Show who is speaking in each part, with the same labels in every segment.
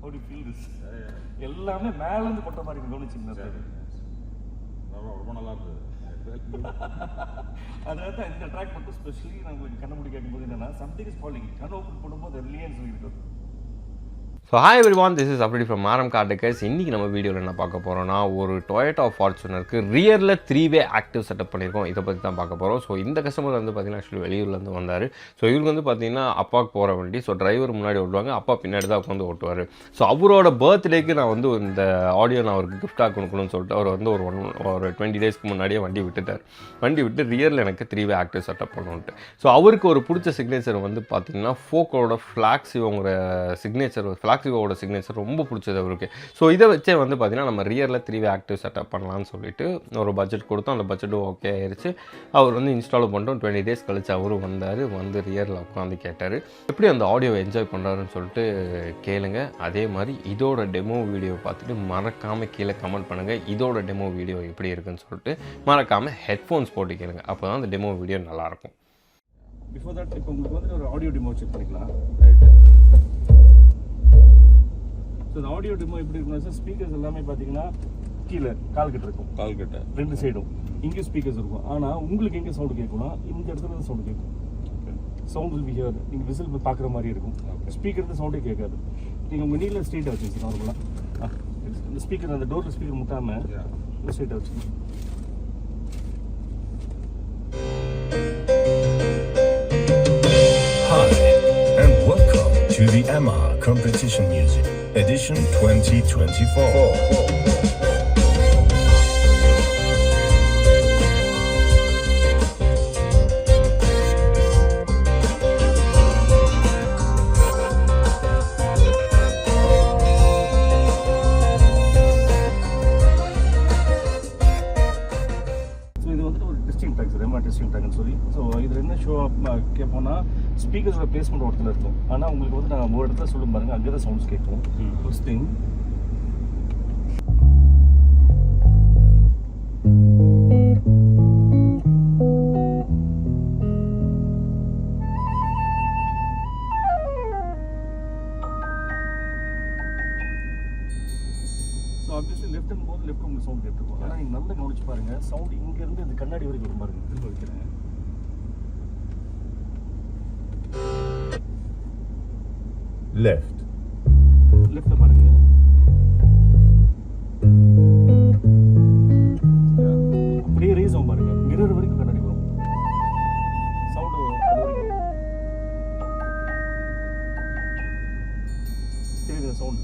Speaker 1: how do you feel this? எல்லாமே மேல இருந்து கொட்ட மாதிரி கவனிச்சிங்க.
Speaker 2: ரொம்ப நல்லா இருந்தது.
Speaker 1: அதாவது இந்த ட்ராக் மட்டும் ஸ்பெஷலி நம்மளுக்கு கண்ணமுடி கேட்கும்போது என்னன்னா சம்திங் இஸ் ஃபாலிங் கண் ஓப்பன் பண்ணும்போது ரிலியன்ஸ் இருக்குது.
Speaker 3: So hi everyone, this is அப்படி ஃப்ரம் ஆரம் கார் டெக்கர்ஸ். இன்றைக்கி நம்ம வீடியோவில் என்ன பார்க்க போகிறோம்னா, ஒரு டொயோட்டா ஃபார்ச்சுனருக்கு ரியரில் 3-வே ஆக்டிவ் செட்டப் பண்ணியிருக்கோம். இதை பற்றி தான் பார்க்க போகிறோம். ஸோ இந்த கஸ்டமர் வந்து பார்த்திங்கன்னா ஆக்சுவலி வெளியூர்லேருந்து வந்தார். ஸோ இவருக்கு வந்து பார்த்திங்கன்னா அப்பாவுக்கு போகிற வண்டி. ஸோ டிரைவர் முன்னாடி ஓட்டுவாங்க, அப்பா பின்னாடி தான் உட்காந்து ஓட்டுவார். ஸோ அவரோட பர்த்டேக்கு நான் வந்து இந்த ஆடியோ நான் அவருக்கு கிஃப்டாக கொடுக்கணும்னு சொல்லிட்டு அவர் வந்து ஒரு 20 டேஸ்க்கு முன்னாடியே வண்டி விட்டுட்டார். வண்டி விட்டு ரியரில் எனக்கு 3-வே ஆக்டிவ் செட்டப் பண்ணணுன்ட்டு. ஸோ அவருக்கு ஒரு பிடிச்ச சிக்னேச்சர் வந்து பார்த்திங்கன்னா ஃபோக்கோட ஃப்ளாக்ஸிவோங்கிற சிக்னேச்சர், ஃப்ளாக்ஸிவோட சிக்னேச்சர் ரொம்ப பிடிச்சது அவருக்கு. ஸோ இதை வச்சே வந்து பார்த்திங்கன்னா நம்ம ரியரில் 3-வே ஆக்டிவ் செட்டப் பண்ணலான்னு சொல்லிட்டு ஒரு பட்ஜெட் கொடுத்தோம். அந்த பட்ஜெட்டும் ஓகே ஆயிடுச்சு. அவர் வந்து இன்ஸ்டால் பண்ணிட்டோம். 20 டேஸ் கழிச்சு அவரும் வந்தார். வந்து ரியரில் உட்காந்து கேட்டார் எப்படி அந்த ஆடியோவை என்ஜாய் பண்ணுறாருன்னு சொல்லிட்டு கேளுங்க. அதே மாதிரி இதோட டெமோ வீடியோ பார்த்துட்டு மறக்காமல் கீழே கமெண்ட் பண்ணுங்கள், இதோட டெமோ வீடியோ எப்படி இருக்குன்னு சொல்லிட்டு. மறக்காமல் ஹெட்ஃபோன்ஸ் போட்டு கேளுங்க, அப்போ தான் அந்த டெமோ வீடியோ நல்லாயிருக்கும்.
Speaker 1: பிஃபோர் தட் இப்போ உங்களுக்கு வந்து ஒரு ஆடியோ டெமோ செக் பண்ணிக்கலாம். ஸோ இந்த ஆடியோ டெமோ எப்படி இருக்குன்னா சார், ஸ்பீக்கர்ஸ் எல்லாமே பார்த்தீங்கன்னா கீழே கால்கிட்ட இருக்கும்,
Speaker 2: கால்கிட்ட
Speaker 1: 2 சைடும் இங்கே ஸ்பீக்கர்ஸ் இருக்கும். ஆனால் உங்களுக்கு எங்கே சவுண்டு கேட்கணும், இந்த இடத்துல தான் சவுண்டு கேட்கும். Sound will be here. நீங்கள் விசில் போய் பார்க்குற மாதிரி இருக்கும். ஸ்பீக்கர் தான் சவுண்டே கேட்காது. நீங்கள் உங்கள் நீல ஸ்ட்ரெயிட்டாக வச்சுருங்க நார்மலாக. இந்த ஸ்பீக்கர் அந்த டோரில் ஸ்பீக்கர் முட்டாமல் ஸ்ட்ரெயிட்டாக வச்சுக்கணும்.
Speaker 4: Hi, and welcome to the Yamaha Competition Music Edition 2024.
Speaker 1: Testing ட்ராக்னு சொல்லி. ஸோ இதில் என்ன ஷோ கேட்போம்னா ஸ்பீக்கர்ஸோட பிளேஸ்மெண்ட் ஒரு இடத்துல இருக்கும். ஆனால் உங்களுக்கு வந்து நான் ஒரு இடத்துல சொல்லும் பாருங்கள், அங்கே தான் சவுண்ட்ஸ் கேட்கும். ஃபர்ஸ்ட் திங் லெஃப்ட் போது லெஃப்ட் உங்களுக்கு சவுண்ட் கேட்டுருக்கும். ஆனால் நீங்கள் நல்லா கவனிச்சு பாருங்க, சவுண்ட் இங்கேருந்து இந்த கண்ணாடி வரைக்கும் வரும் பாருங்க. திரும்ப வைக்கிறேன். லெஃப்ட்ல பாருங்க, அப்படியே ரேஸ் ஆகும் பாருங்க. மிரர் வரைக்கும் கண்ணாடி வரும். சவுண்டு அது வரைக்கும் தெரியுது. சவுண்ட்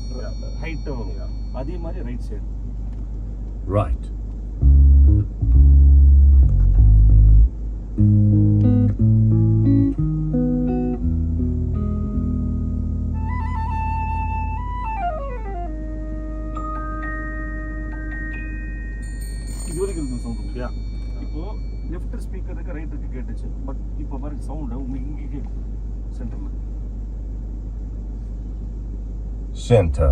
Speaker 1: ஹைட்டாக வரும். அதே மாதிரி ரைட் சைடு
Speaker 4: Right.
Speaker 1: இது வரைக்கும் இருக்கும் சவுண்ட் இல்லையா? இப்போ லெஃப்ட் ஸ்பீக்கர் இருக்கு, ரைட் இருக்கு கேட்டுச்சு. பட் இப்போ பாருங்க சவுண்டு உங்களுக்கு இங்கே கேட்கும். சென்டரில்
Speaker 4: Center.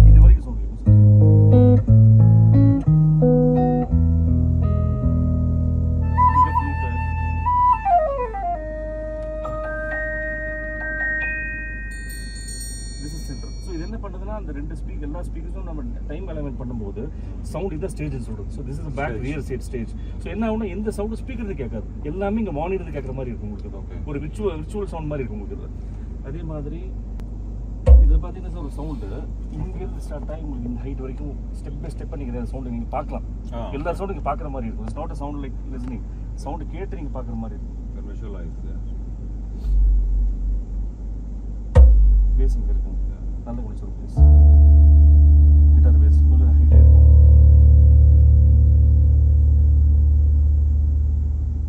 Speaker 1: இது வரைக்கும் சவுண்ட் கேட்கும். இங்கே flute. This is centre. So இது என்ன பண்ணுறதுன்னா, அந்த 2 ஸ்பீக்கர் எல்லா ஸ்பீக்கர்ஸும் நம்ம டைம் அலைன்மெண்ட் பண்ணும்போது சவுண்ட் இதான் ஸ்டேஜ் சொல்லுது. So this is back rear side stage. So என்ன ஆகுனா எந்த சவுண்டும் ஸ்பீக்கர் கேட்காது, எல்லாமே இங்கே மானிட்டர் கேட்குற மாதிரி இருக்கும் உங்களுக்கு. ஒரு விர்ச்சுவல் சவுண்ட் மாதிரி இருக்கும் உங்களுக்கு. அதே மாதிரி இதில் பார்த்தீங்கன்னா ஒரு சவுண்டு இங்கேருந்து ஸ்டார்ட் ஆகி உங்களுக்கு இந்த ஹைட் வரைக்கும் ஸ்டெப் பை ஸ்டெப்பாக நீங்கள் சவுண்டு நீங்கள் பார்க்கலாம். எல்லா சவுண்டும் நீங்கள் பார்க்குற மாதிரி இருக்கும். It's not a sound like listening. Sound கேட்டு நீங்கள் பார்க்குற மாதிரி இருக்கும். பேஸ் இங்கே இருக்கும். நல்ல கொஞ்சம் ஒரு பேஸ் கிட்டார் பேஸ் கொஞ்சம் ஹைட்டாக இருக்கும்.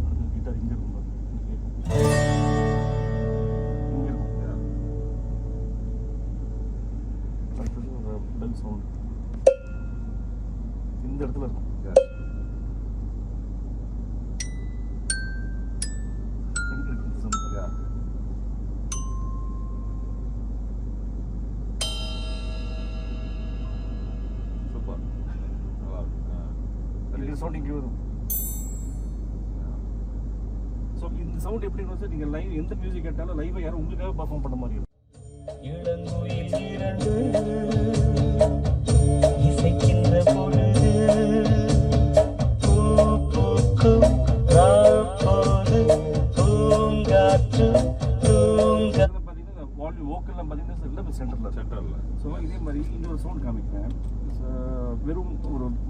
Speaker 1: அது கிட்டார் இங்கே இருக்கும். பெல் சவுண்ட் இந்த இடத்துல இருக்கும். எங்க இருக்கு இந்த சவுண்ட்? சூப்பர், நல்லா இருக்கு. இந்த சவுண்ட் இங்கே வரும். ஸோ இந்த சவுண்ட் எப்படி இருக்கும் சார், நீங்கள் லைவ் எந்த மியூசிக் கேட்டாலும் லைவாக யாரும் உங்களுக்காக பர்ஃபார்ம் பண்ண மாதிரி இருக்கும்.
Speaker 5: இளங்குயில் இரண்டு இசைக்கின்ற பொழுது பூ பூக்கும் ராப்போது பூங்காற்று தூங்க
Speaker 1: பார்த்தீங்கன்னா வால்யூம் வோக்கல்லாம் பார்த்தீங்கன்னா எல்லாமே சென்டரில்
Speaker 2: சென்டரில்
Speaker 1: ஸோ இதே மாதிரி இன்னொரு சவுண்ட் காமிக்கிறேன். வெறும்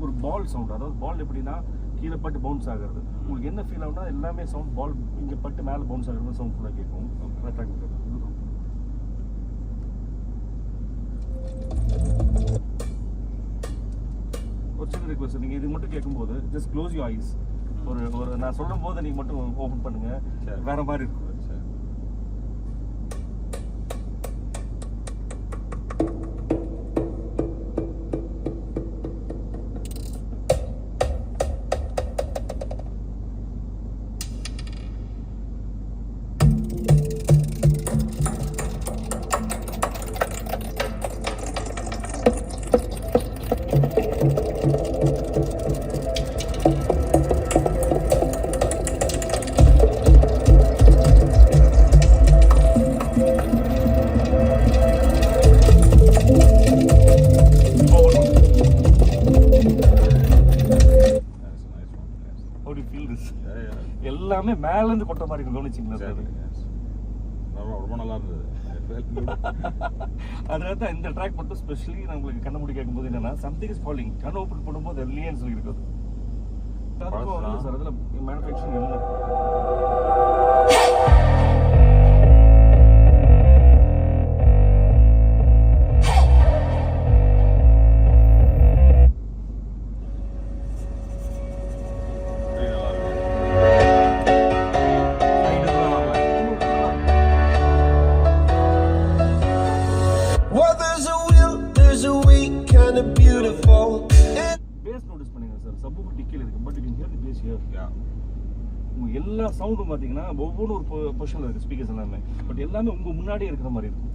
Speaker 1: ஒரு பால் சவுண்ட், அதாவது பால் எப்படின்னா கீழே பட்டு பவுன்ஸ் ஆகிறது. உங்களுக்கு என்ன ஃபீல் ஆகுனா எல்லாமே சவுண்ட் பால் இங்கே பட்டு மேலே பவுன்ஸ் ஆகிறது சவுண்ட் ஃபுல்லாக கேட்கும். ஒரு சின்ன ரிக்வஸ்ட், நீங்கள் இது மட்டும் கேட்கும்போது ஜஸ்ட் க்ளோஸ் யூ ஐஸ். ஒரு நான் சொல்லும் போது நீங்கள் மட்டும் ஓப்பன் பண்ணுங்க, வேற மாதிரி இருக்கும். எல்லாமே மேல இருந்து கொட்ட மாதிரி இருக்கும், கவனிச்சிங்களா சார்?
Speaker 2: ரொம்ப நல்லா இருந்தது.
Speaker 1: அதனால தான் இந்த ட்ராக் மட்டும் ஸ்பெஷலி நம்மளுக்கு கண்ண மூடி கேட்கும்போது என்னன்னா சம்திங் இஸ் ஃபாலிங், கண்ண ஓப்பன் பண்ணும்போது இல்லையேன்னு சொல்லி இருக்குது சார். அதில் மேனுஃபேக்சரிங் இல்லை. எல்லா சவுண்டும் பார்த்தீங்கன்னா ஒவ்வொன்றும் ஒரு பொசிஷனில் இருக்குது ஸ்பீக்கர்ஸ் எல்லாமே, பட் எல்லாமே உங்கள் முன்னாடியே இருக்கிற மாதிரி இருக்கும்.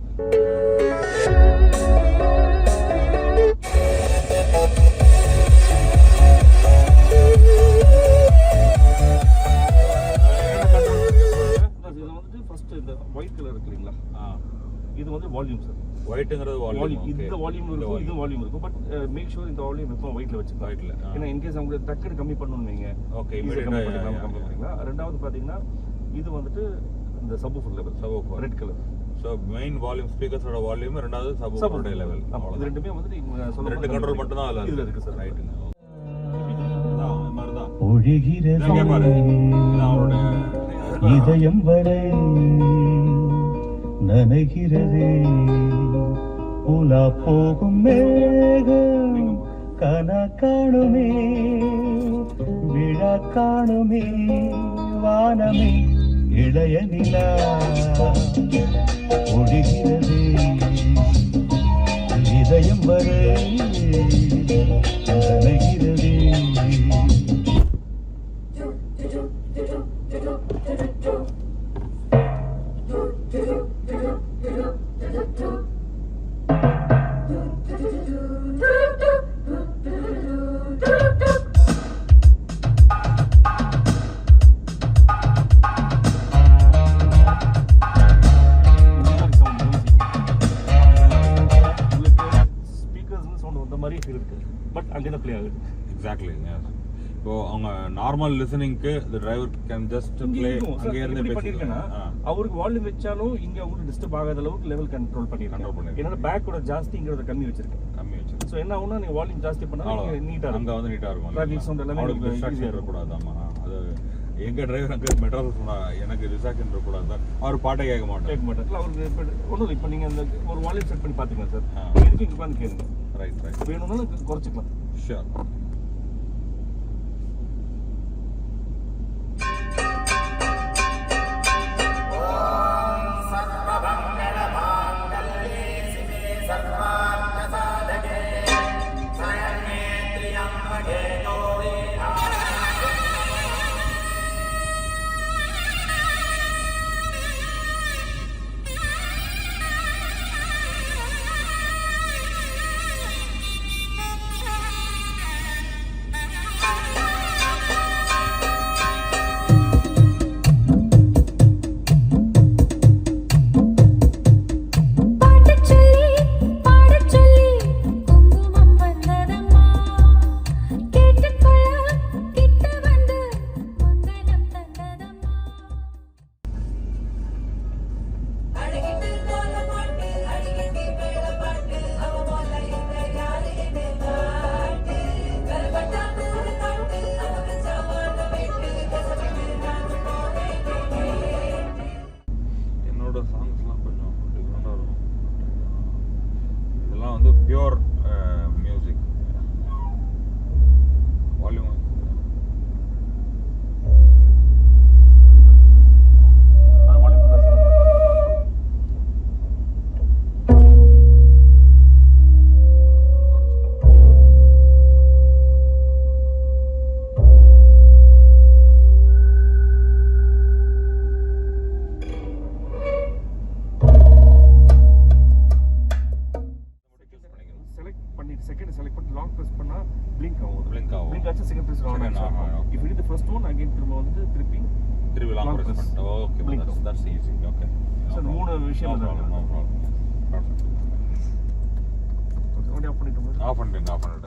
Speaker 1: இதில் வந்துட்டு ஃபர்ஸ்ட் இந்த ஒயிட் கலர் இருக்கு இல்லைங்களா, இது வந்து வால்யூம் சார்.
Speaker 2: ஒயிட்ங்கிறது வால்யூம்.
Speaker 1: இந்த வால்யூம் இருக்கும், இது வால்யூம் இருக்கும். பட் மேக் ஷூர் இந்த வால்யூம் எப்போ ஒயிட்ல வச்சுக்கலாம்.
Speaker 2: ஒயிட்ல
Speaker 1: ஏன்னா இன்கேஸ் அவங்க டக்குனு கம்மி பண்ணணும்னு வைங்க,
Speaker 2: ஓகே
Speaker 1: கம்மி பண்ணிக்கலாம். ரெண்டாவது பார்த்தீங்கன்னா இது வந்துட்டு இந்த subwoofer level, subwoofer red colour.
Speaker 2: So main volume ஸ்பீக்கர்ஸோட வால்யூம், ரெண்டாவது சப்வூஃபரோட லெவல்.
Speaker 1: இது ரெண்டுமே வந்துட்டு இவங்க சொல்ல
Speaker 2: ரெண்டு கண்ட்ரோல் மட்டும் தான்
Speaker 1: அதில் இருக்கு சார்.
Speaker 2: ரைட்டுங்க. அதான் இந்த மாதிரி தான்
Speaker 5: ஒழுகிறது இதயம் வரை நனைகிறது உலா போகும் மேகம் கனா காணுமே விழா காணுமே வானமே இளைய நிலா ஒழுகிறது இதயம் வரை நனைகிறது.
Speaker 1: பட் அங்கே ப்ளே ஆகுது.
Speaker 2: எக்ஸாக்ட்லி. இப்போ அவங்க normal லிசனிங்க்கு the driver can just play அங்கே இருந்து
Speaker 1: பண்ணிருக்கேன்னா அவருக்கு வால்யூம் வச்சாலும் இங்க அவங்களுக்கு டிஸ்டர்ப் ஆகாத அளவுக்கு லெவல் கண்ட்ரோல் பண்ணிருக்கேன். என்னோட பேக்கோட ஜாஸ்திங்கிறத கம்மி வச்சிருக்கேன். ஸோ என்ன ஆகும்னா நீங்க வால்யூம் ஜாஸ்தி பண்ணா நீட்டா
Speaker 2: அங்க வந்து நீட்டா இருக்கும்.
Speaker 1: டிராஃபிக் சவுண்ட் எல்லாமே
Speaker 2: டிஸ்ட்ராக்ஷன் இருக்கக்கூடாது. ஆமா, அது எங்க டிரைவர் அங்கே மெட்ராஸ் சொன்னா எனக்கு டிஸ்ட்ராக்ஷன் இருக்கக்கூடாது சார். அவர் பாட்டை கேட்க மாட்டேன்.
Speaker 1: அவருக்கு ஒன்றும் இப்போ நீங்க அந்த ஒரு வால்யூம் செட் பண்ணி பாத்துக்கலாம் சார். எதுக்கு இங்க உட்காந்து கேளுங்க.
Speaker 2: ரைட்
Speaker 1: வேணும்னாலும் குறைச்சிக்கலாம்.
Speaker 2: ஷூர். Pure music. வால்யூம்
Speaker 1: அது வால்யூம் தான் சார். செலக்ட் பண்ணிட்டு செகண்ட் செலக்ட் பண்ணி லாங் பிரஸ் பண்ணா blink ஆகும்.
Speaker 2: Blink ஆகும்.
Speaker 1: blink ஆச்சு செகண்ட் பிரஸ் ஆன்
Speaker 2: Second
Speaker 1: ஆகும்.
Speaker 2: on.
Speaker 1: if you do the first one again திரும்ப வந்து திருப்பி
Speaker 2: திருப்பி லாங்
Speaker 1: Long
Speaker 2: பிரஸ்
Speaker 1: press.
Speaker 2: பண்ணிட்டு ஓகே
Speaker 1: Blink ஆகும்.
Speaker 2: That's easy. ஓகே
Speaker 1: So, இந்த மூணு விஷயம்
Speaker 2: நோ
Speaker 1: இருக்கு.
Speaker 2: ப்ராப்ளம்.
Speaker 1: வண்டி ஆஃப் பண்ணிட்டு
Speaker 2: ஆஃப் பண்ணிட்டேன்.